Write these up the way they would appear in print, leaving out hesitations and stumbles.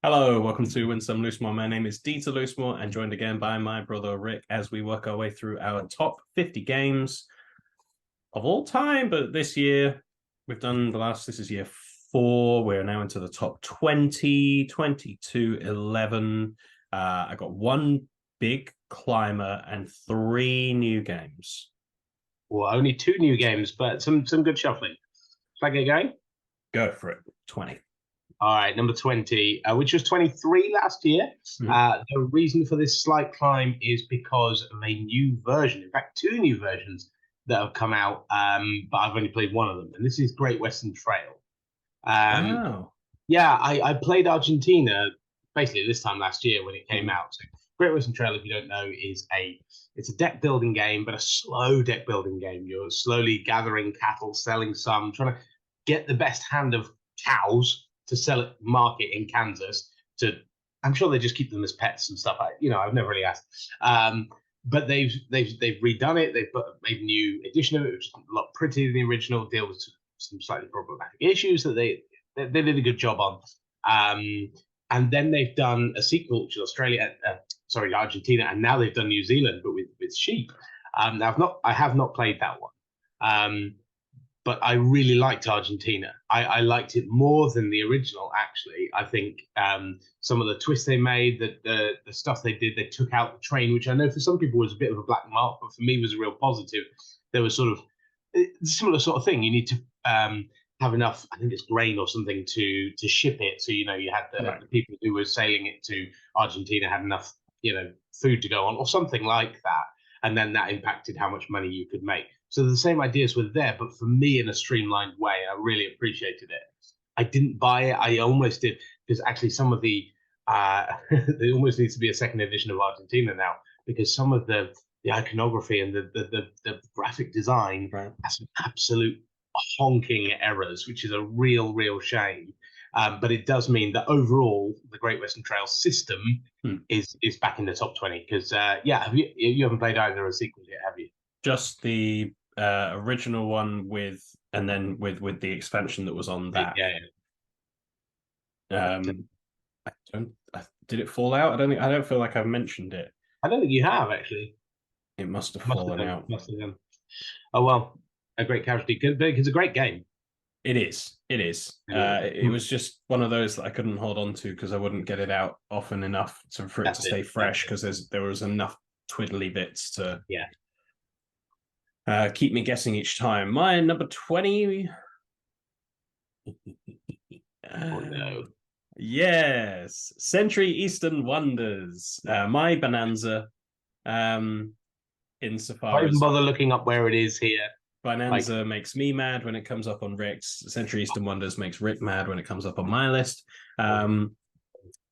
Hello, welcome to Win Some Lose More. My name is Dieter Loosemore and joined again by my brother Rick as we work our way through our top 50 games of all time. But this year, we've done this is year 4. We're now into the top 20, 22, 11. I got one big climber and 3 new games. Well, only 2 new games, but some good shuffling. Shall I get going? Go for it. 20. All right, number 20, which was 23 last year. The reason for this slight climb is because of a new version. In fact, 2 new versions that have come out, but I've only played one of them, and this is Great Western Trail. Um, Wow. yeah, I played Argentina basically this time last year when it came out. So Great Western Trail, if you don't know, it's a deck building game, but a slow deck building game. You're slowly gathering cattle, selling some, trying to get the best hand of cows to sell at market in Kansas. I'm sure they just keep them as pets and stuff. I've never really asked. But they've redone it. Made a new edition of it, which is a lot prettier than the original. Deal with some slightly problematic issues that they did a good job on. And then they've done a sequel, which is Argentina, and now they've done New Zealand, but with sheep. I have not played that one, but I really liked Argentina. I liked it more than the original. Actually, I think some of the twists they made, the stuff they did, they took out the train, which I know for some people was a bit of a black mark, but for me was a real positive. There was sort of a similar sort of thing. You need to have enough, I think it's grain or something to ship it. So you had the people who were sailing it to Argentina had enough food to go on or something like that, and then that impacted how much money you could make. So the same ideas were there, but for me in a streamlined way. I really appreciated it. I didn't buy it. I almost did because actually some of the there almost needs to be a second edition of Argentina now because some of the iconography and the graphic design has some absolute honking errors, which is a real shame. But it does mean that overall, the Great Western Trail system is back in the top 20. Because you haven't played either of the sequels yet, have you? Just the original one and then with the expansion that was on that. Yeah. I don't. Did it fall out? I don't feel like I've mentioned it. I don't think you have actually. It must have fallen out. Must have done. Oh well, a great casualty. It's a great game. It is. It is. It was just one of those that I couldn't hold on to because I wouldn't get it out often enough for it to stay fresh because there was enough twiddly bits to keep me guessing each time. My number 20. Oh no. Yes, Century Eastern Wonders. My bonanza. Insofar Don't even as bother looking up where it is here. Bonanza makes me mad when it comes up on Rick's. Century Eastern Wonders makes Rick mad when it comes up on my list. The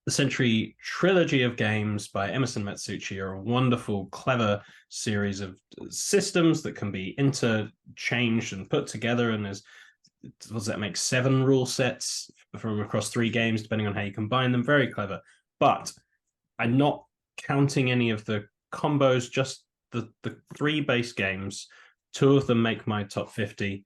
Century trilogy of games by Emerson Matsuuchi are a wonderful, clever series of systems that can be interchanged and put together. And does that make 7 rule sets from across 3 games, depending on how you combine them? Very clever. But I'm not counting any of the combos, just the 3 base games. 2 of them make my top 50.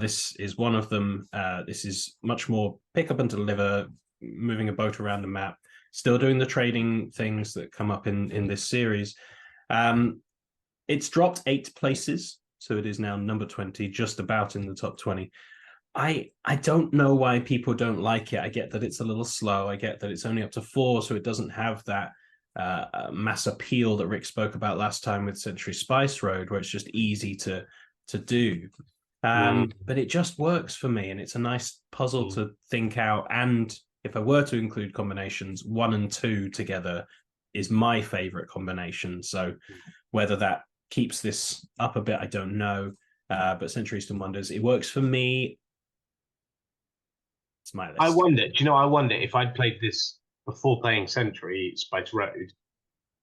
This is one of them. This is much more pick up and deliver, moving a boat around the map, still doing the trading things that come up in this series. It's dropped 8 places, so it is now number 20, just about in the top 20. I don't know why people don't like it. I get that it's a little slow. I get that it's only up to 4, so it doesn't have that mass appeal that Rick spoke about last time with Century Spice Road, where it's just easy to do. But it just works for me, and it's a nice puzzle to think out. And if I were to include combinations, 1 and 2 together is my favorite combination. So whether that keeps this up a bit, I don't know. But Century Eastern Wonders, it works for me. It's my list. I wonder if I'd played this before playing Century Spice Road,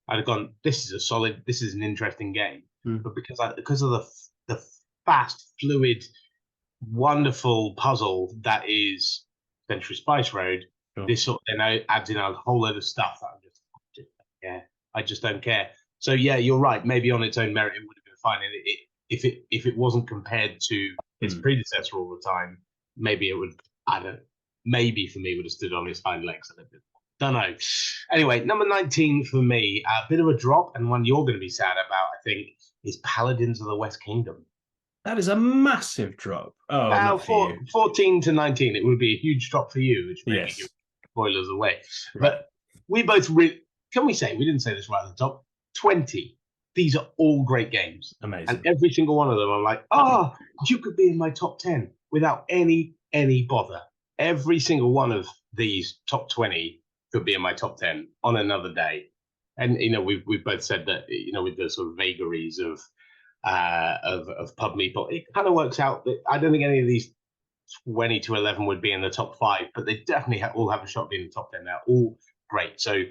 I'd have gone, this is an interesting game. But because of the fast, fluid, wonderful puzzle that is Century Spice Road, this sort of then adds in a whole load of stuff that I just don't care. So yeah, you're right. Maybe on its own merit, it would have been fine. If it wasn't compared to its predecessor all the time, maybe it would. I don't. Maybe for me, would have stood on its hind legs a little bit. Don't know. Anyway, number 19 for me, a bit of a drop, and one you're going to be sad about, I think, is Paladins of the West Kingdom. That is a massive drop. Oh, Now, not for you. 14 to 19, it would be a huge drop for you, which maybe Yes. gives spoilers away. Right. But we both, can we say, we didn't say this right at the top, 20. These are all great games. Amazing. And every single one of them, I'm like, you could be in my top 10 without any bother. Every single one of these top 20 could be in my top 10 on another day. And, we've both said that, with the sort of vagaries of Pub Meeple, it kind of works out that I don't think any of these 20 to 11 would be in the top 5, but they definitely all have a shot being in the top 10. They're all great. So,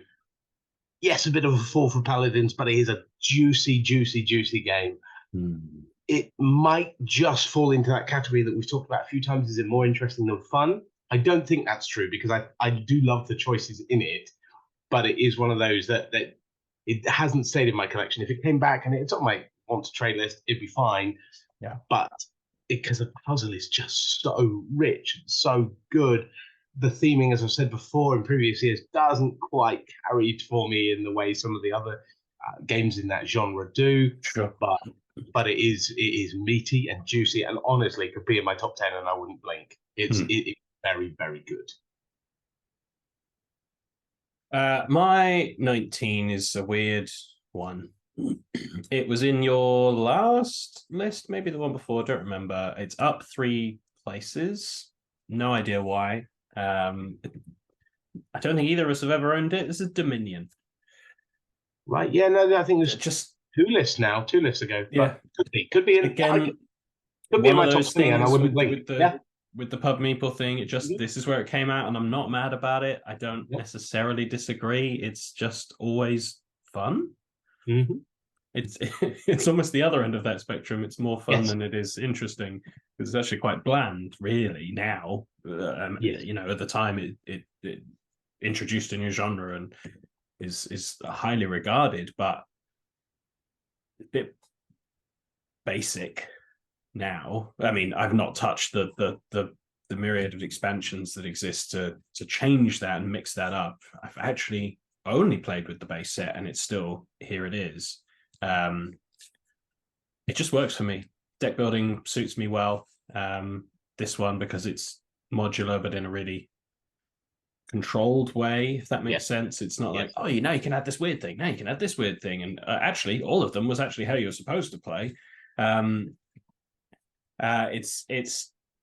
yes, a bit of a fall for Paladins, but it is a juicy game. It might just fall into that category that we've talked about a few times. Is it more interesting than fun? I don't think that's true, because I do love the choices in it, but it is one of those that it hasn't stayed in my collection. If it came back and it's on my want to trade list, it'd be fine. Yeah. But because the puzzle is just so rich and so good, the theming, as I've said before in previous years, doesn't quite carry for me in the way some of the other games in that genre do. Sure. But it is meaty and juicy, and honestly could be in my top 10 and I wouldn't blink. It's very, very good. My 19 is a weird one. It was in your last list, maybe the one before, I don't remember. It's up 3 places. No idea why. I don't think either of us have ever owned it. This is Dominion. Right, yeah, no, I think there's just 2 lists now, 2 lists ago. Yeah. But could be again, could be in my top 20 and I wouldn't blink. With the Pub Meeple thing, this is where it came out, and I'm not mad about it. I don't necessarily disagree. It's just always fun. Mm-hmm. It's almost the other end of that spectrum. It's more fun than it is interesting. It's actually quite bland, really. Now, at the time it introduced a new genre and is highly regarded, but a bit basic. Now, I mean, I've not touched the myriad of expansions that exist to change that and mix that up. I've actually only played with the base set, and it's still here. It is. It just works for me. Deck building suits me well. This one, because it's modular, but in a really controlled way, if that makes sense. It's not like, oh, now you can add this weird thing. Now you can add this weird thing, and actually, all of them was actually how you're supposed to play. It's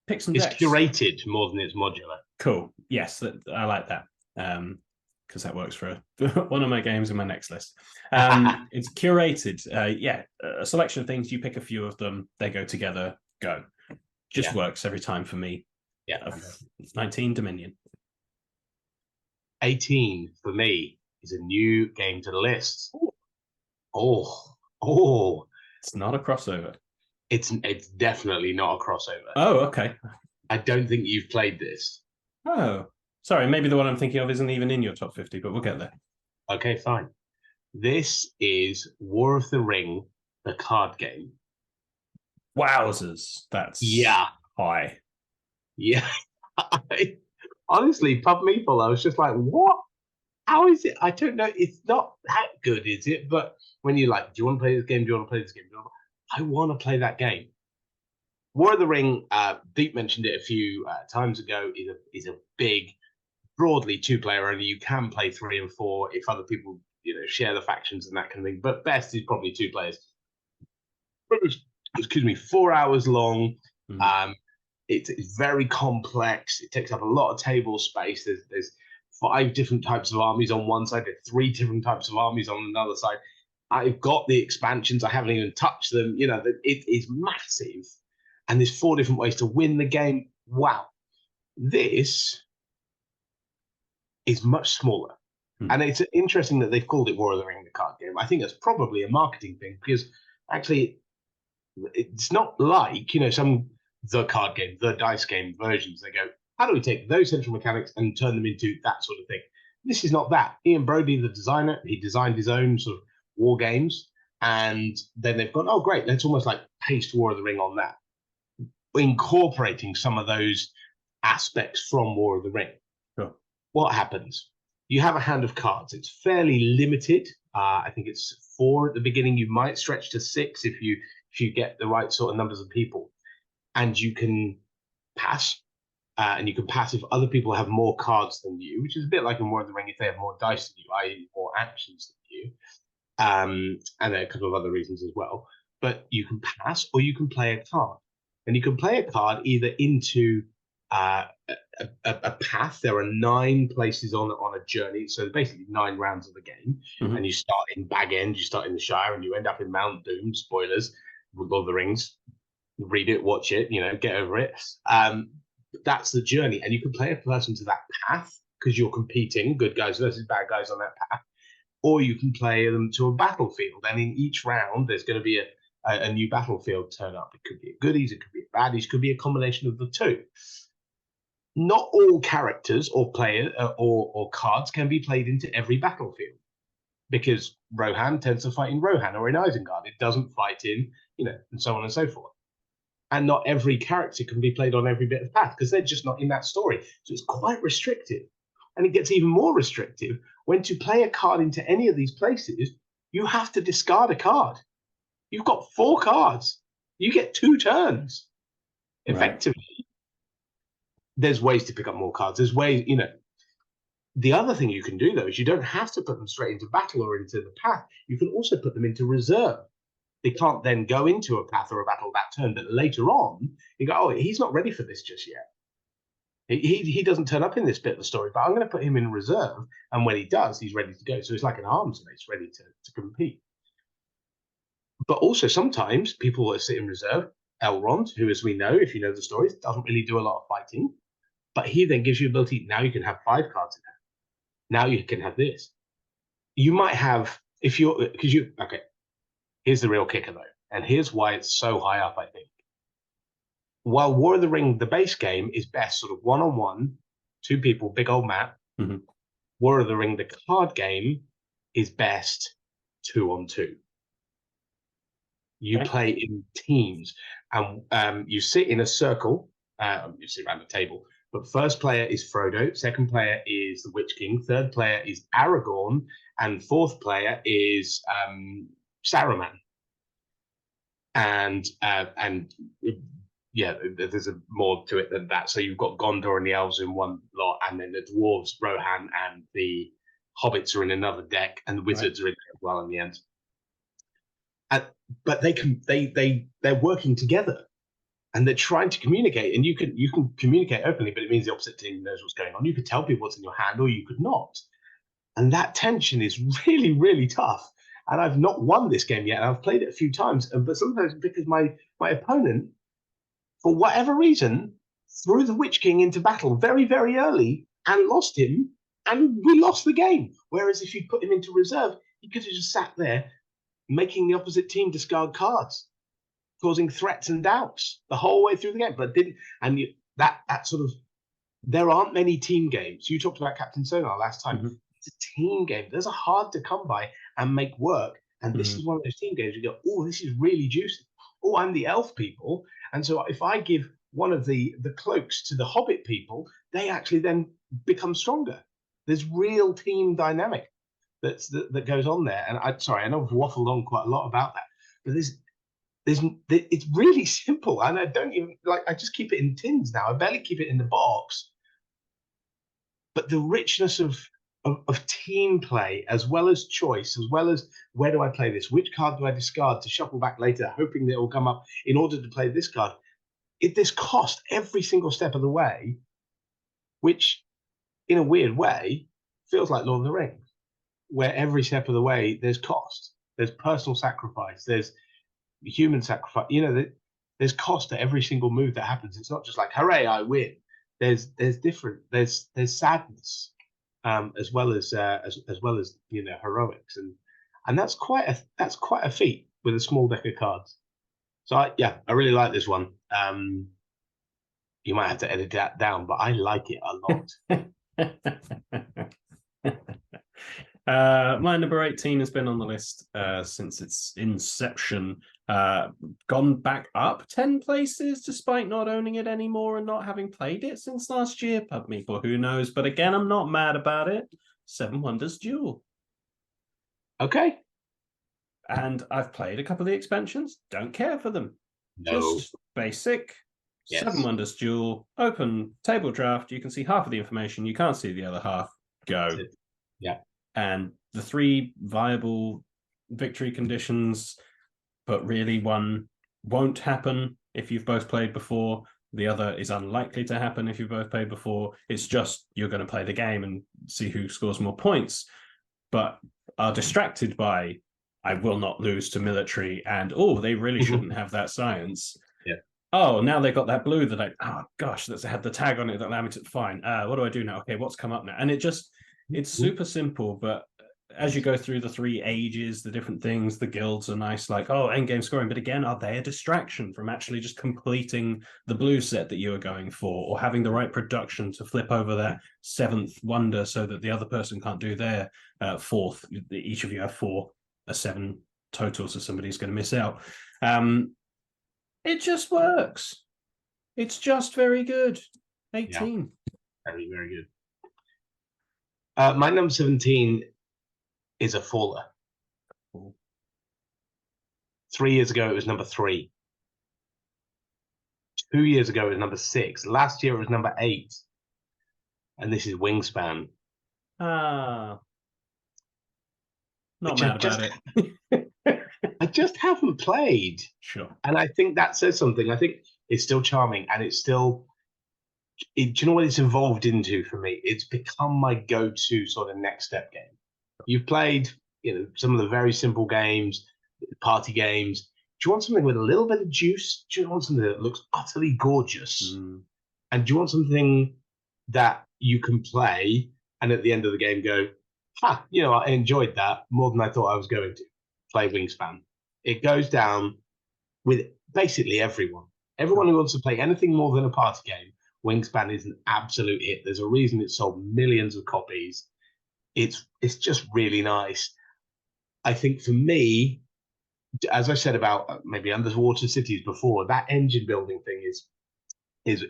picks and decks. It's curated more than it's modular. Cool. Yes, I like that. Because that works for one of my games in my next list. It's curated. A selection of things. You pick a few of them. They go together. Go. Just works every time for me. Yeah. 19 Dominion. 18 for me is a new game to the list. Oh. It's not a crossover. It's definitely not a crossover. Oh, okay. I don't think you've played this. Oh, sorry. Maybe the one I'm thinking of isn't even in your top 50, but we'll get there. Okay, fine. This is War of the Ring, the card game. Wowzers. That's high. Yeah. Honestly, Pub Meeple, I was just like, what? How is it? I don't know. It's not that good, is it? But when you're like, do you want to play this game? Do you want to play this game? I want to play that game. War of the Ring, Deep mentioned it a few times ago, is a big, broadly 2-player only. You can play 3 and 4 if other people, share the factions and that kind of thing. But best is probably 2 players. Excuse me, 4 hours long. It's very complex. It takes up a lot of table space. There's 5 different types of armies on one side. There's 3 different types of armies on another side. I've got the expansions. I haven't even touched them. It is massive. And there's 4 different ways to win the game. Wow. This is much smaller. And it's interesting that they've called it War of the Ring, the card game. I think that's probably a marketing thing, because actually it's not like, some the card game, the dice game versions. They go, how do we take those central mechanics and turn them into that sort of thing? This is not that. Ian Brody, the designer, he designed his own sort of war games, and then they've gone, oh great, let's almost like paste War of the Ring on that, incorporating some of those aspects from War of the Ring. Sure. What happens? you have a hand of cards. It's fairly limited. I think it's 4 at the beginning. You might stretch to 6 if you get the right sort of numbers of people, and you can pass. And you can pass if other people have more cards than you, which is a bit like in War of the Ring if they have more dice than you, i.e., more actions than you. And there are a couple of other reasons as well. But you can pass or you can play a card. And you can play a card either into a path. There are 9 places on a journey. So basically 9 rounds of the game. Mhm. And you start in Bag End, you start in the Shire, and you end up in Mount Doom. Spoilers, Lord of the Rings. Read it, watch it, get over it. That's the journey. And you can play a person to that path because you're competing, good guys versus bad guys on that path. Or you can play them to a battlefield. And in each round, there's going to be a new battlefield turn up. It could be a goodies, it could be a baddies, it could be a combination of the two. Not all characters or player or cards can be played into every battlefield because Rohan tends to fight in Rohan or in Isengard. It doesn't fight in, and so on and so forth. And not every character can be played on every bit of path because they're just not in that story. So it's quite restrictive. And it gets even more restrictive when to play a card into any of these places, you have to discard a card. You've got 4 cards. You get 2 turns. Effectively, right. There's ways to pick up more cards. There's ways, The other thing you can do, though, is you don't have to put them straight into battle or into the path. You can also put them into reserve. They can't then go into a path or a battle that turn, but later on, you go, oh, he's not ready for this just yet. He doesn't turn up in this bit of the story, but I'm going to put him in reserve, and when he does, he's ready to go. So it's like an arms race, ready to compete. But also sometimes people that sit in reserve, Elrond, who, as we know, if you know the stories, doesn't really do a lot of fighting, but he then gives you ability. Now you can have 5 cards in hand. Now you can have this. You might have, okay. Here's the real kicker, though, and here's why it's so high up, I think. While War of the Ring, the base game, is best sort of one-on-one, 2 people, big old map, War of the Ring, the card game, is best 2-on-2. You play in teams, and you sit in a circle, you sit around the table, but first player is Frodo, second player is the Witch King, third player is Aragorn, and fourth player is Saruman. And yeah, there's more to it than that. So you've got Gondor and the elves in one lot, and then the dwarves, Rohan, and the hobbits are in another deck, and the wizards are in there as well in the end. But they're working together, and they're trying to communicate. And you can communicate openly, but it means the opposite team knows what's going on. You could tell people what's in your hand, or you could not. And that tension is really, really tough. And I've not won this game yet. I've played it a few times, but sometimes because my opponent, for whatever reason, threw the Witch King into battle very, very early and lost him, and we lost the game. Whereas if you put him into reserve, he could have just sat there, making the opposite team discard cards, causing threats and doubts the whole way through the game. But didn't, and that sort of, there aren't many team games. You talked about Captain Sonar last time. It's a team game. Those are hard to come by and make work. And this is one of those team games you go, oh, this is really juicy. Oh, I'm the elf people. And so if I give one of the cloaks to the hobbit people, they actually then become stronger. There's real team dynamic that goes on there. And I know I've waffled on quite a lot about that, but it's really simple. And I don't even I just keep it in tins now. I barely keep it in the box. But the richness of team play, as well as choice, as well as where do I play this? Which card do I discard to shuffle back later, hoping that it will come up in order to play this card? This cost every single step of the way, which in a weird way feels like Lord of the Rings, where every step of the way there's cost, there's personal sacrifice, there's human sacrifice. There's cost to every single move that happens. It's not just like, hooray, I win. There's sadness. As well as heroics, and that's quite a feat with a small deck of cards. So I really like this one. You might have to edit that down, but I like it a lot. My number 18 has been on the list since its inception. Gone back up 10 places despite not owning it anymore and not having played it since last year. People, who knows? But again, I'm not mad about it. Seven Wonders Duel. Okay. And I've played a couple of the expansions. Don't care for them. No. Just basic. Yes. Seven Wonders Duel. Open table draft. You can see half of the information. You can't see the other half. Go. Yeah. And the three viable victory conditions, but really one won't happen if you've both played before. The other is unlikely to happen if you've both played before. It's just you're going to play the game and see who scores more points, but are distracted by I will not lose to military and they really shouldn't have that science. Yeah. Oh, now they've got that blue that gosh, that's had the tag on it that allowed me to fine. What do I do now? Okay, what's come up now? And it's super simple, but as you go through the three ages, the different things, the guilds are nice, like, endgame scoring. But again, are they a distraction from actually just completing the blue set that you were going for, or having the right production to flip over that seventh wonder so that the other person can't do their fourth? Each of you have a seven total, so somebody's going to miss out. It just works. It's just very good. 18. Yeah. Very, very good. My number 17 is a faller. Cool. 3 years ago, it was number 3. 2 years ago, it was number 6. Last year, it was number 8. And this is Wingspan. Not mad about it. I just haven't played. Sure. And I think that says something. I think it's still charming, and it's still... do you know what it's evolved into for me? It's become my go-to sort of next step game. You've played, some of the very simple games, party games. Do you want something with a little bit of juice? Do you want something that looks utterly gorgeous? And do you want something that you can play and at the end of the game go, I enjoyed that more than I thought I was going to. Play Wingspan. It goes down with basically everyone. Everyone who wants to play anything more than a party game, Wingspan is an absolute hit. There's a reason it's sold millions of copies. It's just really nice. I think for me, as I said about maybe Underwater Cities before, that engine building thing is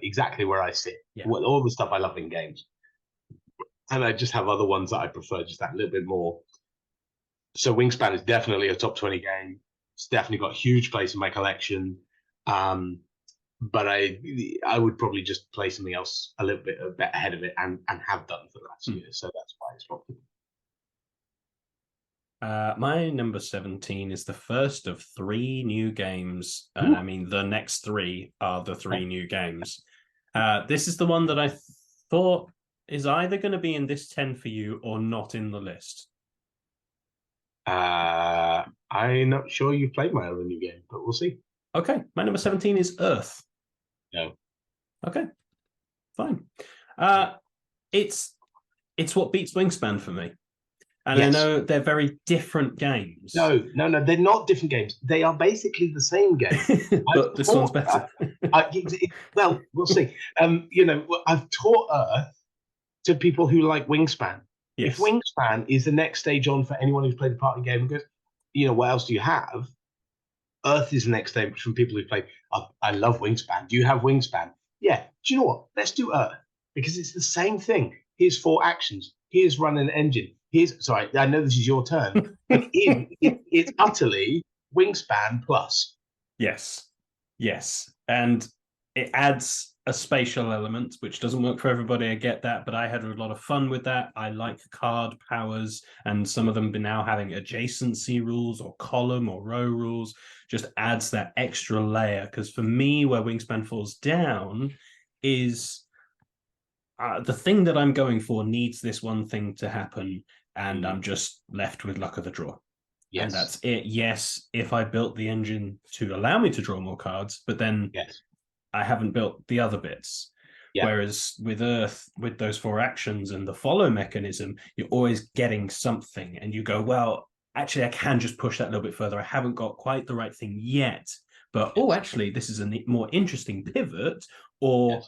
exactly where I sit. Yeah. All the stuff I love in games, and I just have other ones that I prefer, just that little bit more. So Wingspan is definitely a top 20 game. It's definitely got a huge place in my collection. But I would probably just play something else a little bit ahead of it and have done for the last year. So that's why it's probably. My number 17 is the first of 3 new games. And I mean, the next 3 are the 3 new games. This is the one that I thought is either going to be in this 10 for you or not in the list. I'm not sure you've played my other new game, but we'll see. Okay, my number 17 is Earth. No. Okay, fine. It's what beats Wingspan for me. And yes. I know they're very different games. No, they're not different games. They are basically the same game. But this one's better. Well, we'll see. I've taught Earth to people who like Wingspan. Yes. If Wingspan is the next stage on for anyone who's played the party game and goes, what else do you have? Earth is the next stage from people who play. I love Wingspan. Do you have Wingspan? Yeah. Do you know what? Let's do Earth because it's the same thing. Here's 4 actions. Here's run an engine. Sorry, I know this is your turn, but it's utterly Wingspan plus. Yes. And it adds a spatial element, which doesn't work for everybody. I get that, but I had a lot of fun with that. I like card powers, and some of them now having adjacency rules or column or row rules just adds that extra layer. Because for me, where Wingspan falls down is the thing that I'm going for needs this one thing to happen, and I'm just left with luck of the draw. Yes. And that's it. Yes, if I built the engine to allow me to draw more cards, but then I haven't built the other bits. Yeah. Whereas with Earth, with those 4 actions and the follow mechanism, you're always getting something, and you go, well, actually, I can just push that a little bit further. I haven't got quite the right thing yet, but actually, this is a more interesting pivot, or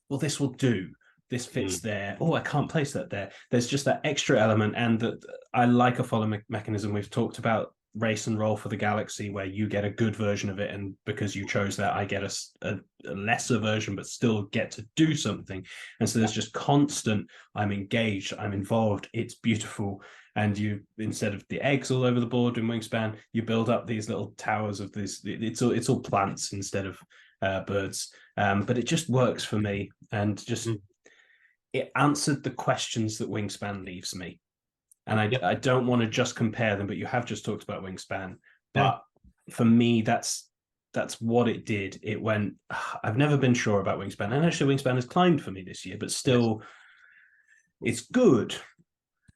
well, this will do. This fits there. I can't place that there. There's just that extra element, and that I like a follow mechanism. We've talked about race and roll for the galaxy where you get a good version of it, and because you chose that, I get a lesser version but still get to do something. And so there's just constant, I'm engaged, I'm involved, it's beautiful. And you, instead of the eggs all over the board in Wingspan, you build up these little towers of this, it's all plants instead of birds. But it just works for me, and just it answered the questions that Wingspan leaves me. And I don't want to just compare them, but you have just talked about Wingspan. But for me, that's what it did. It went, I've never been sure about Wingspan. And actually, Wingspan has climbed for me this year, but still, it's good.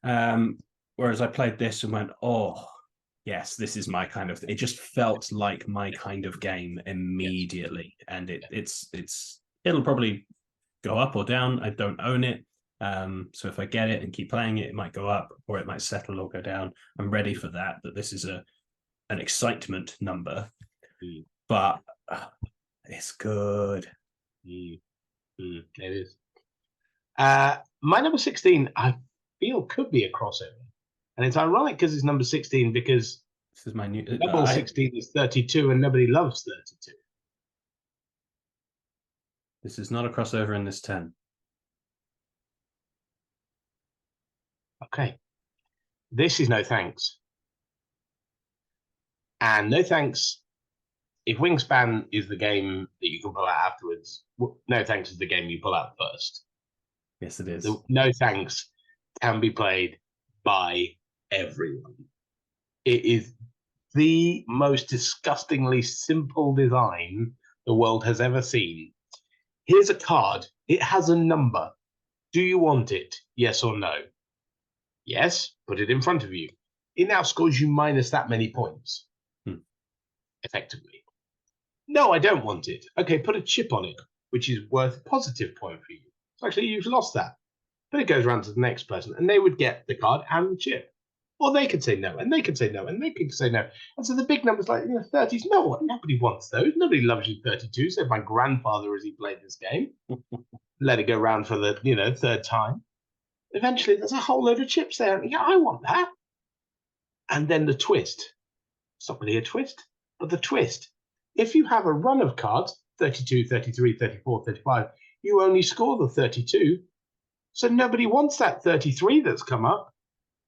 Whereas I played this and went, oh, yes, this is my kind of, it just felt like my kind of game immediately. And it'll probably go up or down. I don't own it. So if I get it and keep playing it, it might go up or it might settle or go down. I'm ready for that this is an excitement number. But it's good. It is. My number 16, I feel, could be a crossover. And it's ironic because it's number 16, because this is my new number 16 is 32 and nobody loves 32. This is not a crossover in this 10. Okay. This is No Thanks. And No Thanks, if Wingspan is the game that you can pull out afterwards, No Thanks is the game you pull out first. Yes, it is. No Thanks can be played by everyone. It is the most disgustingly simple design the world has ever seen. Here's a card. It has a number. Do you want it? Yes or no? Yes, put it in front of you. It now scores you minus that many points, effectively. No, I don't want it. Okay, put a chip on it, which is worth a positive point for you. So actually, you've lost that. But it goes around to the next person, and they would get the card and the chip. Or they could say no, and they could say no, and they could say no. And so the big numbers like 30s, no, nobody wants those. Nobody loves you 32, said my grandfather as he played this game. Let it go round for the, third time. Eventually, there's a whole load of chips there. Yeah, I want that. And then the twist. It's not really a twist, but the twist. If you have a run of cards, 32, 33, 34, 35, you only score the 32. So nobody wants that 33 that's come up.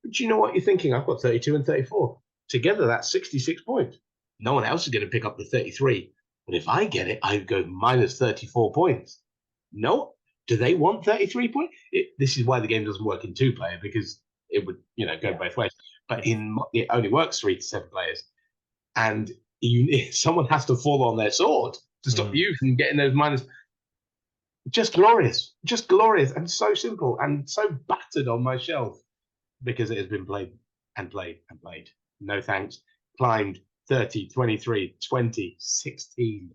But you know what you're thinking? I've got 32 and 34. Together, that's 66 points. No one else is going to pick up the 33. But if I get it, I go minus 34 points. No. Do they want 33 points? This is why the game doesn't work in 2-player, because it would, go both ways. But it only works 3 to 7 players. And someone has to fall on their sword to stop you from getting those minus. Just glorious, and so simple and so battered on my shelf because it has been played and played and played. No Thanks. Climbed 30, 23, 20, 16.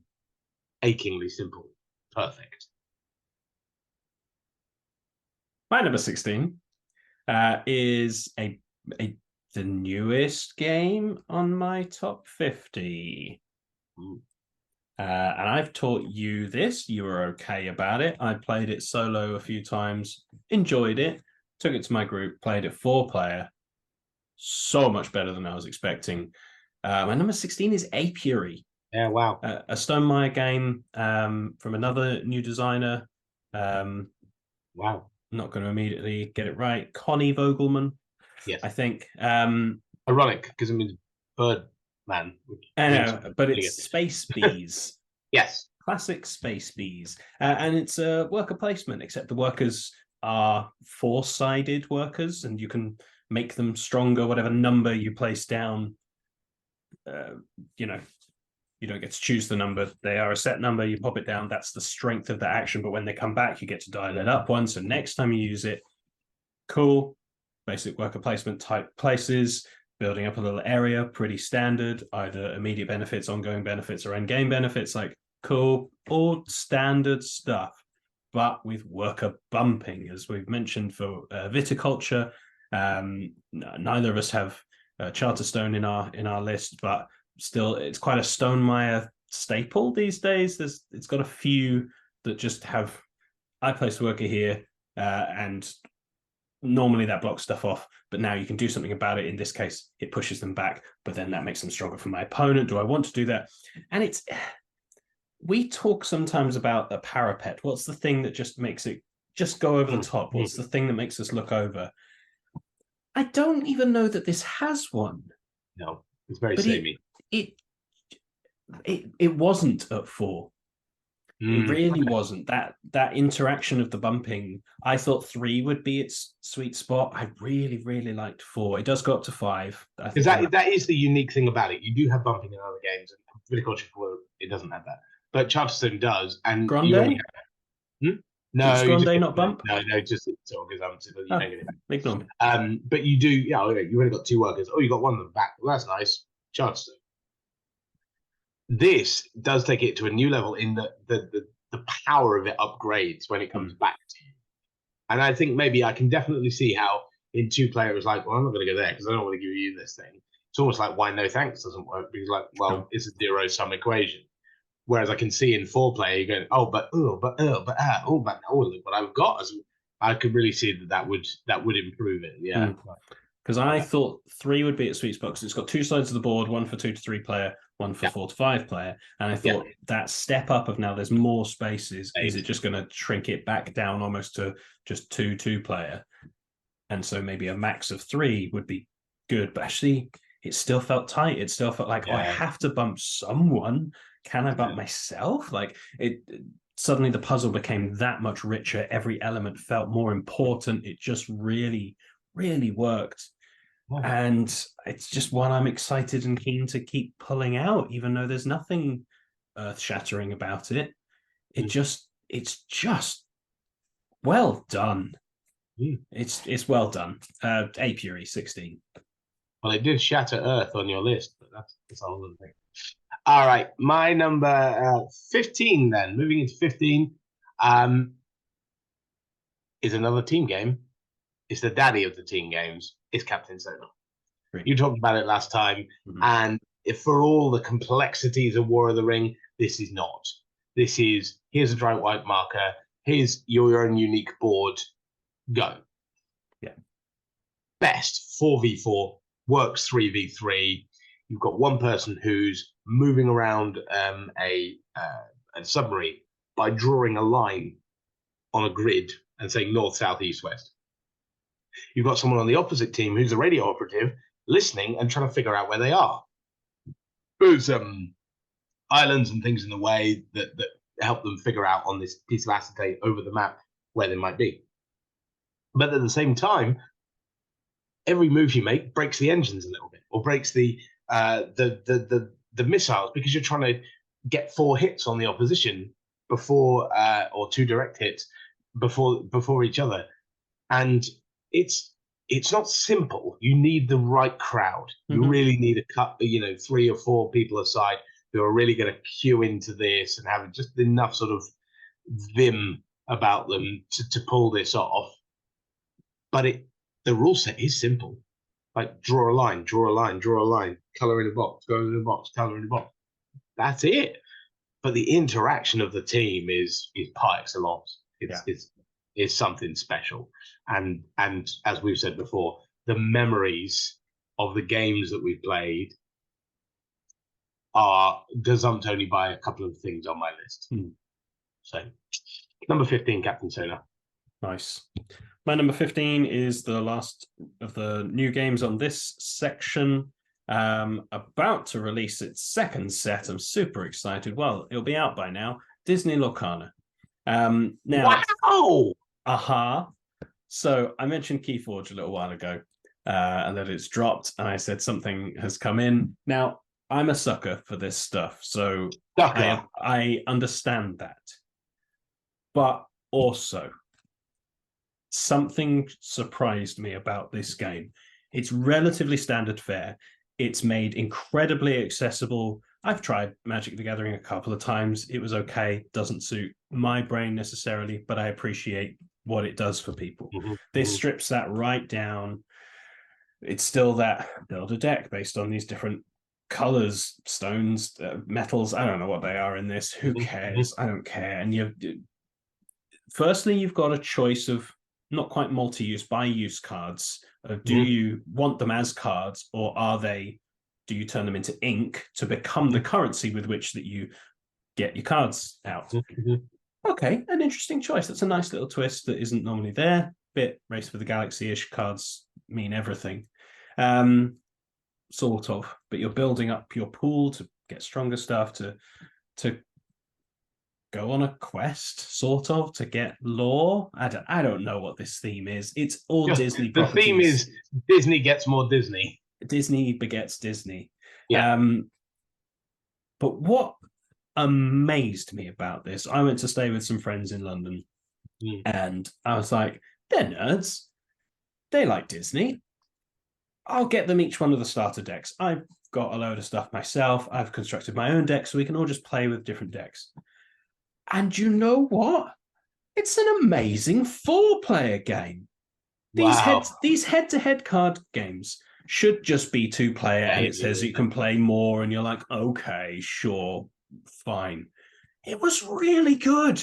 Achingly simple. Perfect. My number 16 is the newest game on my top 50. And I've taught you this. You were okay about it. I played it solo a few times, enjoyed it, took it to my group, played it 4-player. So much better than I was expecting. My number 16 is Apiary. Yeah, wow. A Stonemaier game from another new designer. Wow. Not going to immediately get it right. Connie Vogelman, yes, I think. Ironic, because it means bird man. I know, but it's Space Bees. Yes. Classic Space Bees. And it's a worker placement, except the workers are 4-sided workers, and you can make them stronger, whatever number you place down. You don't get to choose the number. They are a set number. You pop it down. That's the strength of the action. But when they come back, you get to dial it up once. So next time you use it, cool. Basic worker placement type places, building up a little area, pretty standard. Either immediate benefits, ongoing benefits, or end game benefits. Like, cool. All standard stuff, but with worker bumping, as we've mentioned for viticulture. Neither of us have Charterstone in our list, but still, it's quite a Stonemaier staple these days. It's got a few that just have, I place worker here, and normally that blocks stuff off, but now you can do something about it. In this case, it pushes them back, but then that makes them stronger for my opponent. Do I want to do that? And we talk sometimes about a parapet. What's the thing that just makes it just go over the top? What's the thing that makes us look over? I don't even know that this has one. No, it's very samey. It wasn't at 4. It really wasn't. That interaction of the bumping, I thought 3 would be its sweet spot. I really, really liked 4. It does go up to 5. Because that is the unique thing about it. You do have bumping in other games, and Viticulture 4, it doesn't have that. But Charterstone does, and Grande? you only have... No, does Grande not bump? No, just sort of because ignore me. But you do, you only got 2 workers. Oh, you got one of them back. Well, that's nice. Charterstone. This does take it to a new level in the power of it upgrades when it comes back to you. And I think maybe I can definitely see how in 2-player it was like, well, I'm not going to go there because I don't want to give you this thing. It's almost like why no thanks doesn't work because it's a zero-sum equation. Whereas I can see in 4-player you're going, but look what I've got. I could really see that would improve it. Yeah. Because I thought 3 would be at sweet spot because it's got 2 sides of the board, one for 2 to 3 player, one for 4 to 5 player. And I thought that step up of now there's more spaces. Is it just going to shrink it back down almost to just 2 player? And so maybe a max of 3 would be good. But actually, it still felt tight. It still felt like, I have to bump someone. Can I bump myself? Like suddenly the puzzle became that much richer. Every element felt more important. It just really, really worked. And it's just one I'm excited and keen to keep pulling out, even though there's nothing earth-shattering about it. It's just well done. It's well done. Apiary 16. Well, it did shatter Earth on your list, but that's a whole other thing. All right, my number 15 then. Moving into 15 is another team game. It's the daddy of the team games. It's Captain Sonar. You talked about it last time, and if for all the complexities of War of the Ring, this is not. This is, here's a dry white marker, here's your own unique board, go. Yeah. Best 4v4, works 3v3. You've got one person who's moving around a submarine by drawing a line on a grid and saying north, south, east, west. You've got someone on the opposite team who's a radio operative listening and trying to figure out where they are. There's islands and things in the way that help them figure out on this piece of acetate over the map where they might be. But at the same time, every move you make breaks the engines a little bit, or breaks the missiles, because you're trying to get 4 hits on the opposition before, or 2 direct hits before each other, and it's not simple. You need the right crowd. You really need a cut, 3 or 4 people aside who are really going to cue into this and have just enough sort of vim about them to pull this off. But the rule set is simple. Like draw a line, draw a line, draw a line, color in a box, go in a box, color in a box. That's it. But the interaction of the team is par excellence. It's something special. And as we've said before, the memories of the games that we've played are gazumped only by a couple of things on my list. So, number 15, Captain Sonar. Nice. My number 15 is the last of the new games on this section. About to release its second set. I'm super excited. Well, it'll be out by now. Disney Lorcana. Now, wow! So I mentioned Keyforge a little while ago, and that it's dropped, and I said something has come in. Now, I'm a sucker for this stuff, so I understand that. But also, something surprised me about this game. It's relatively standard fare. It's made incredibly accessible. I've tried Magic the Gathering a couple of times. It was okay. Doesn't suit my brain necessarily, but I appreciate what it does for people. This strips that right down. It's still that build a deck based on these different colors, stones, metals. I don't know what they are in this. Who cares? I don't care. And firstly, you've got a choice of not quite multi-use, by-use cards. Do Mhm. you want them as cards, or do you turn them into ink to become the Mhm. currency with which that you get your cards out? Mhm. Okay, an interesting choice. That's a nice little twist that isn't normally there. Bit Race for the Galaxy-ish. Cards mean everything. Um, sort of, but you're building up your pool to get stronger stuff to go on a quest, sort of, to get lore. I don't know what this theme is. It's all Just Disney the theme properties. is Disney gets more Disney. Disney begets Disney. Yeah. But what amazed me about this, I went to stay with some friends in London, Mm. and I was like, they're nerds. They like Disney. I'll get them each one of the starter decks. I've got a load of stuff myself. I've constructed my own deck so we can all just play with different decks. And you know what? It's an amazing four-player game. Wow. These head-to-head card games should just be two-player, Yeah, and it says yeah, you can play more, and you're like, okay, sure, fine. It was really good.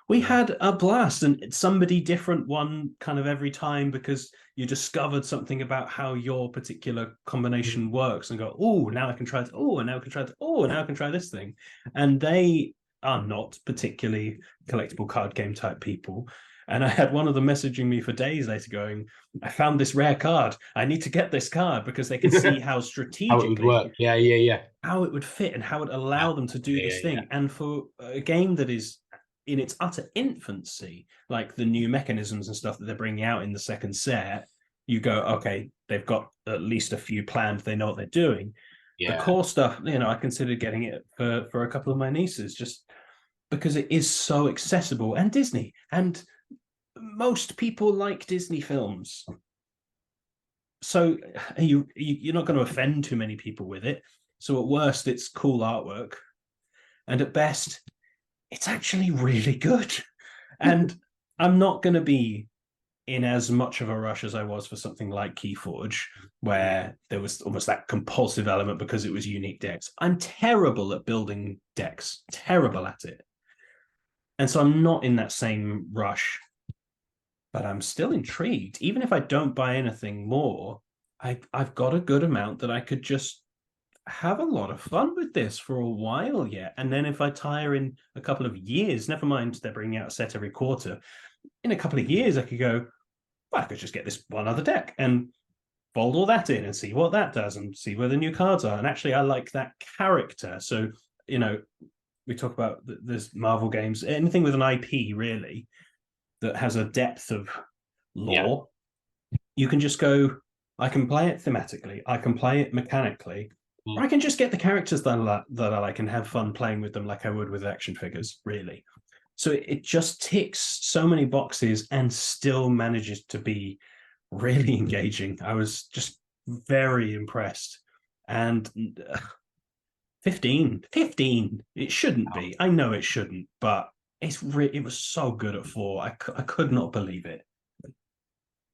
We yeah. had a blast, and somebody different won kind of every time because you discovered something about how your particular Mm. combination works and go, oh, now I can try it. Oh, and now I can try it. Oh, and now I can try this thing. And they are not particularly collectible card game type people. And I had one of them messaging me for days later going, I found this rare card. I need to get this card because they could see how How it would strategically work. Yeah, yeah, yeah. how it would fit and how it would Yeah, allow them to do yeah, this yeah, yeah. thing. And for a game that is in its utter infancy, like the new mechanisms and stuff that they're bringing out in the second set, you go, okay, they've got at least a few planned. They know what they're doing. The Yeah. core stuff, I considered getting it for a couple of my nieces just because it is so accessible and Disney. And most people like Disney films. So you're not going to offend too many people with it. So at worst, it's cool artwork, and at best, it's actually really good. And I'm not going to be in as much of a rush as I was for something like Keyforge, where there was almost that compulsive element because it was unique decks. I'm terrible at building decks, terrible at it. And so I'm not in that same rush, but I'm still intrigued. Even if I don't buy anything more, I've got a good amount that I could just have a lot of fun with this for a while yet. And then if I tire in a couple of years, never mind they're bringing out a set every quarter, in a couple of years, I could go, well, I could just get this one other deck and fold all that in and see what that does and see where the new cards are. And actually, I like that character. So, you know, we talk about there's Marvel games, anything with an IP really that has a depth of Yeah. lore, you can just go, I can play it thematically, I can play it mechanically, or Mm. I can just get the characters that I like and have fun playing with them like I would with action figures, really. So it just ticks so many boxes and still manages to be really engaging. I was just very impressed. And 15, it shouldn't be. I know it shouldn't, but it was so good at 4. I could not believe it. No,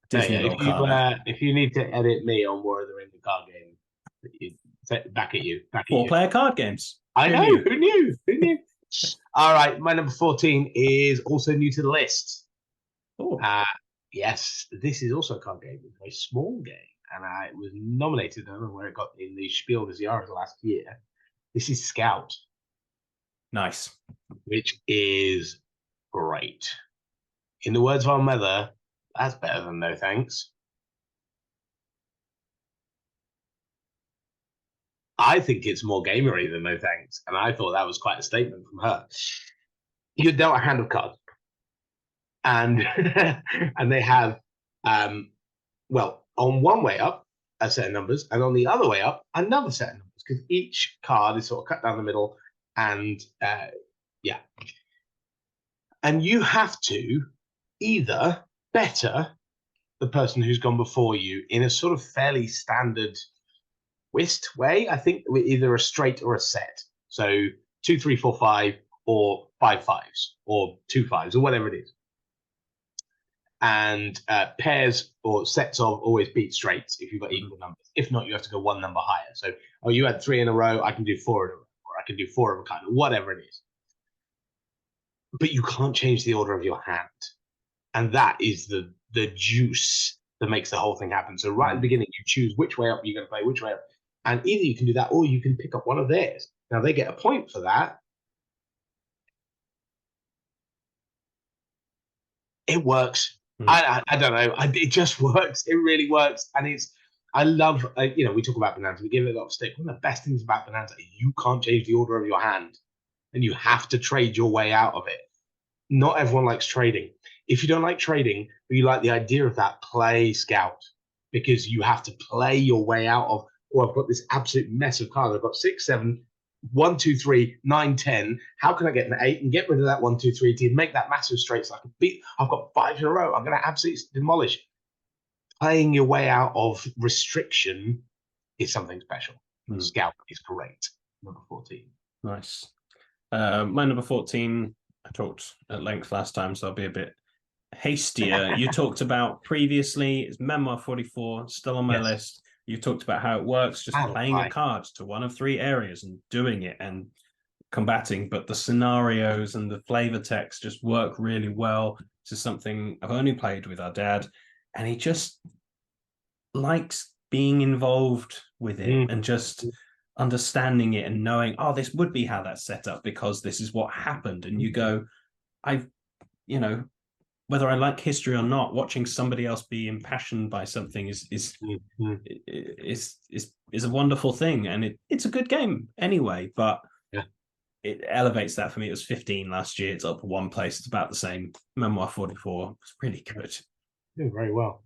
Disney yeah. Lorcana. If you need to edit me on War of the Ring, the card game, back at you, back at you. Four-player card games. I Who know. knew? Who knew? Who knew? All right, my number 14 is also new to the list. Oh, Uh, yes, this is also a card game. It's a very small game, and it was nominated. I don't know where it got in the Spiel des Jahres last year. This is Scout, nice. which is great. In the words of our mother, that's better than no thanks. I think it's more gamery than no thanks, and I thought that was quite a statement from her. You're dealt a hand of cards, and and they have, well, on one way up a set of numbers, and on the other way up another set of numbers, because each card is sort of cut down the middle, and yeah, and you have to either better the person who's gone before you in a sort of fairly standard whist way. I think with either a straight or a set. So 2, 3, 4, 5, or 5 fives, or 2 fives, or whatever it is. And pairs or sets of always beat straights if you've got equal numbers. If not, you have to go one number higher. So, oh, you had 3 in a row, I can do 4 in a row, or I can do 4 of a kind, or whatever it is. But you can't change the order of your hand. And that is the the juice that makes the whole thing happen. So right at the beginning, you choose which way up you're going to play, which way up. And either you can do that or you can pick up one of theirs. Now, they get a point for that. It works. I don't know. It just works. It really works. And I love, we talk about Bonanza. We give it a lot of stick. One of the best things about Bonanza is you can't change the order of your hand and you have to trade your way out of it. Not everyone likes trading. If you don't like trading, but you like the idea of that, play Scout, because you have to play your way out of, I've got this absolute mess of cards. I've got 6, 7, 1, 2, 3, 9, 10. How can I get an 8 and get rid of that 1, 2, 3 to make that massive straight so I can beat? I've got 5 in a row. I'm going to absolutely demolish. Playing your way out of restriction is something special. Scout is great. Number 14. Nice. My number 14, I talked at length last time, so I'll be a bit hastier. You talked about previously, it's Memoir 44, still on my list. You talked about how it works, just playing a card to one of 3 areas and doing it and combating, but the scenarios and the flavor text just work really well. This is something I've only played with our dad, and he just likes being involved with it and just understanding it and knowing, oh, this would be how that's set up because this is what happened. And you go, whether I like history or not, watching somebody else be impassioned by something is a wonderful thing, and it's a good game anyway. But it elevates that for me. It was 15 last year. It's up 1 place. It's about the same. Memoir 44. It's really good. Doing very well.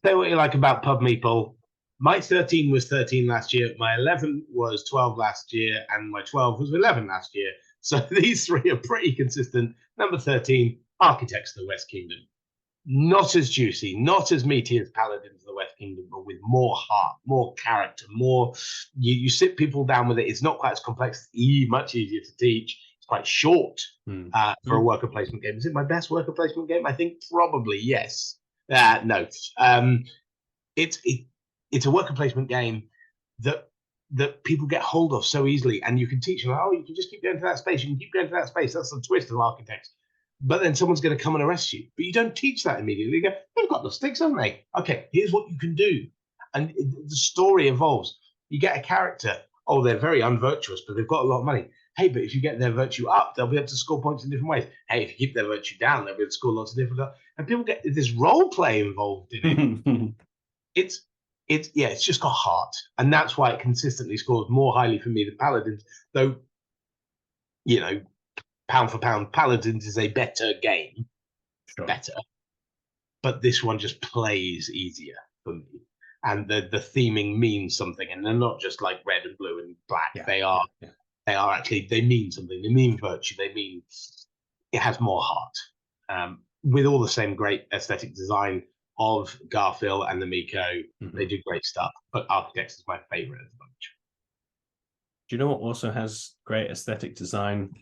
Say what you like about Pub Meeple. My 13 was 13 last year. My 11 was 12 last year, and my 12 was 11 last year. So these 3 are pretty consistent. Number 13. Architects of the West Kingdom. Not as juicy, not as meaty as Paladins of the West Kingdom, but with more heart, more character, more. You sit people down with it. It's not quite as complex, much easier to teach. It's quite short for a worker placement game. Is it my best worker placement game? I think probably yes. No. It's a worker placement game that people get hold of so easily, and you can teach them. Oh, you can just keep going to that space. You can keep going to that space. That's the twist of Architects. But then someone's going to come and arrest you. But you don't teach that immediately. You go, they've got the sticks, haven't they? Okay, here's what you can do. And the story evolves. You get a character. Oh, they're very unvirtuous, but they've got a lot of money. Hey, but if you get their virtue up, they'll be able to score points in different ways. Hey, if you keep their virtue down, they'll be able to score lots of different. And people get this role play involved in it. It's just got heart. And that's why it consistently scores more highly for me than Paladins. Though, pound for pound, Paladins is a better game. Sure. Better. But this one just plays easier for me. And the theming means something. And they're not just like red and blue and black. Yeah. They are actually, they mean something. They mean virtue. They mean it has more heart. With all the same great aesthetic design of Garfield and the Miko, they do great stuff. But Architects is my favorite of the bunch. Do you know what also has great aesthetic design?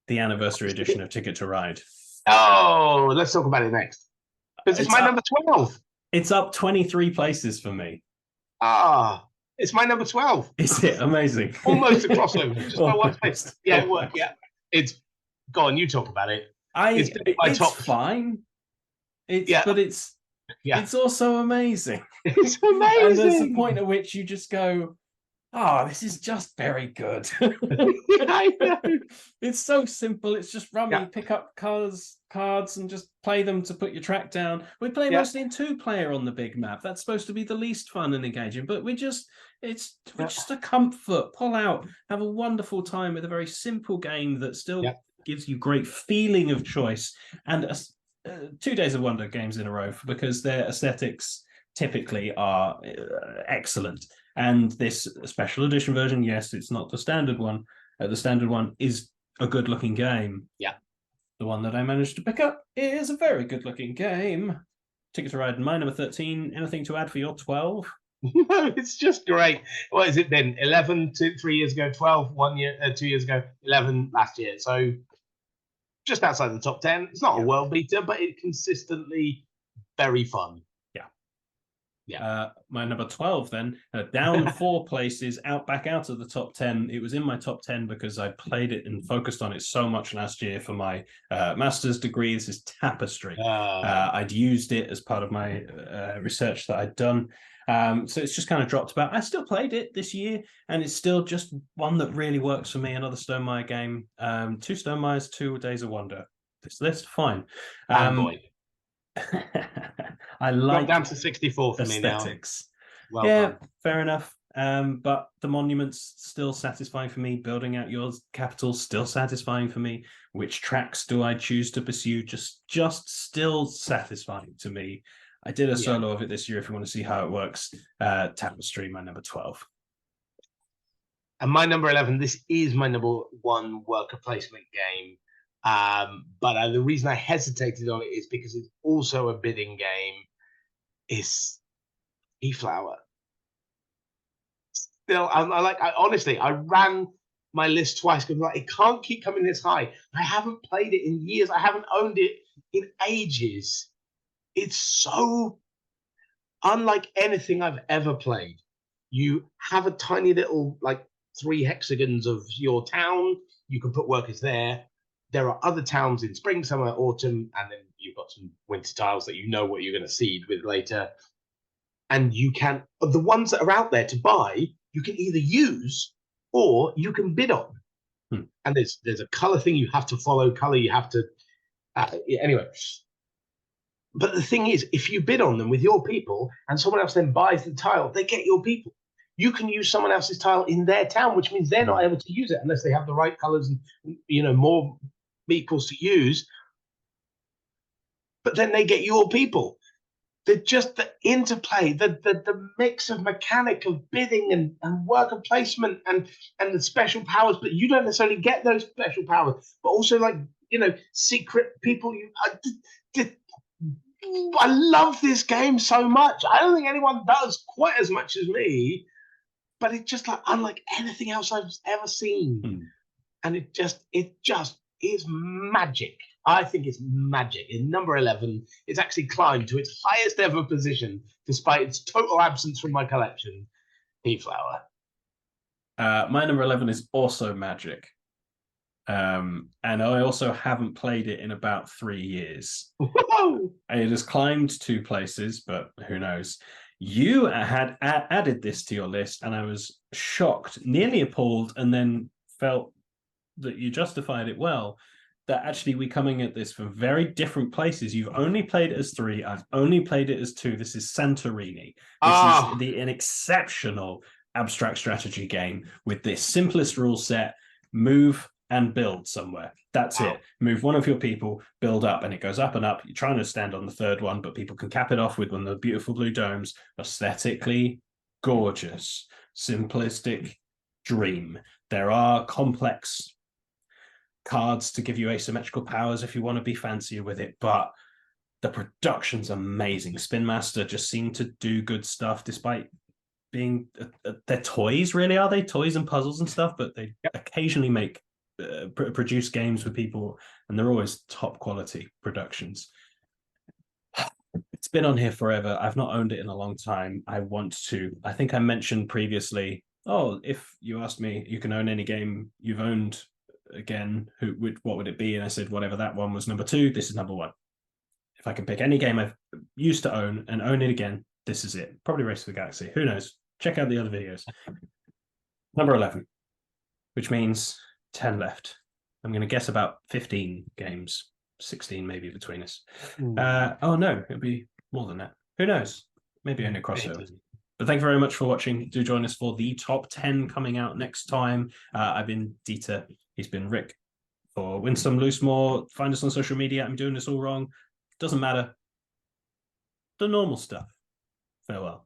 The anniversary edition of Ticket to Ride. Oh, let's talk about it next. Because it's my number 12. It's up 23 places for me. It's my number 12. Is it? Amazing. Almost a crossover. Just by 1 space. Yeah, it worked. Yeah. Go on, you talk about it. It's fine. But it's also amazing. It's amazing. And there's a point at which you just go, this is just very good. I know. It's so simple. It's just rummy, pick up cards and just play them to put your track down. We play mostly in 2-player on the big map. That's supposed to be the least fun and engaging, but it's just a comfort. Pull out, have a wonderful time with a very simple game that still gives you great feeling of choice. And 2 Days of Wonder games in a row, because their aesthetics typically are excellent. And this special edition version, yes, it's not the standard one. The standard one is a good-looking game. Yeah. The one that I managed to pick up is a very good-looking game. Ticket to Ride, my number 13. Anything to add for your 12? No, it's just great. What is it then? 11 3 years ago, 12 2 years ago, 11 last year. So just outside the top 10. It's not a world beater, but it's consistently very fun. My number 12 then, down 4 places, back out of the top 10. It was in my top 10 because I played it and focused on it so much last year for my master's degree. This is Tapestry. I'd used it as part of my research that I'd done. So it's just kind of dropped about. I still played it this year, and it's still just one that really works for me. Another Stonemaier game. 2 Stonemaiers, 2 Days of Wonder. This list, fine. Fanboy. I like down to 64 for aesthetics. Me now. Well done. Fair enough. But the monuments still satisfying for me. Building out your capital still satisfying for me. Which tracks do I choose to pursue? Just still satisfying to me. I did a solo of it this year. If you want to see how it works, Tapestry, my number 12. And my number 11. This is my number 1 worker placement game. But the reason I hesitated on it is because it's also a bidding game. Is E-Flower. Still, honestly, I ran my list twice because it can't keep coming this high. I haven't played it in years. I haven't owned it in ages. It's so unlike anything I've ever played. You have a tiny little 3 hexagons of your town. You can put workers there. There are other towns in spring, summer, autumn, and then you've got some winter tiles that you know what you're going to seed with later. And you can, the ones that are out there to buy, you can either use or you can bid on. And there's a color thing you have to follow, color you have to, anyway. But the thing is, if you bid on them with your people and someone else then buys the tile, they get your people. You can use someone else's tile in their town, which means they're not able to use it unless they have the right colors and, more equals to use. But then they get your people. Just the interplay, the mix of mechanic of bidding and worker placement and the special powers, but you don't necessarily get those special powers. But also secret people. I love this game so much. I don't think anyone does quite as much as me. But it's just unlike anything else I've ever seen, and it just is magic. I think it's magic. In number 11, it's actually climbed to its highest ever position, despite its total absence from my collection. E-Flower. My number 11 is also magic. And I also haven't played it in about 3 years. Whoa! It has climbed 2 places, but who knows? You had added this to your list, and I was shocked, nearly appalled, and then felt that you justified it well. That actually we're coming at this from very different places. You've only played it as 3. I've only played it as 2. This is Santorini. This is an exceptional abstract strategy game with the simplest rule set: move and build somewhere. That's it. Move one of your people, build up, and it goes up and up. You're trying to stand on the 3rd one, but people can cap it off with one of the beautiful blue domes. Aesthetically gorgeous, simplistic dream. There are complex cards to give you asymmetrical powers if you want to be fancier with it, but the production's amazing. Spin Master just seem to do good stuff despite being they're toys, really, are they? Toys and puzzles and stuff, but they occasionally make produce games with people, and they're always top quality productions. It's been on here forever. I've not owned it in a long time. I want to. I think I mentioned previously, if you asked me, you can own any game you've owned again, what would it be? And I said, whatever that one was number 2, this is number 1. If I can pick any game I've used to own and own it again, this is it. Probably Race to the Galaxy. Who knows? Check out the other videos. Number 11, which means 10 left. I'm going to guess about 15 games, 16 maybe between us. No, it'll be more than that. Who knows? Maybe only a crossover. But thank you very much for watching. Do join us for the top 10 coming out next time. I've been Dieter. He's been Rick. For Win Some, Lose More, find us on social media. I'm doing this all wrong. Doesn't matter. The normal stuff. Farewell.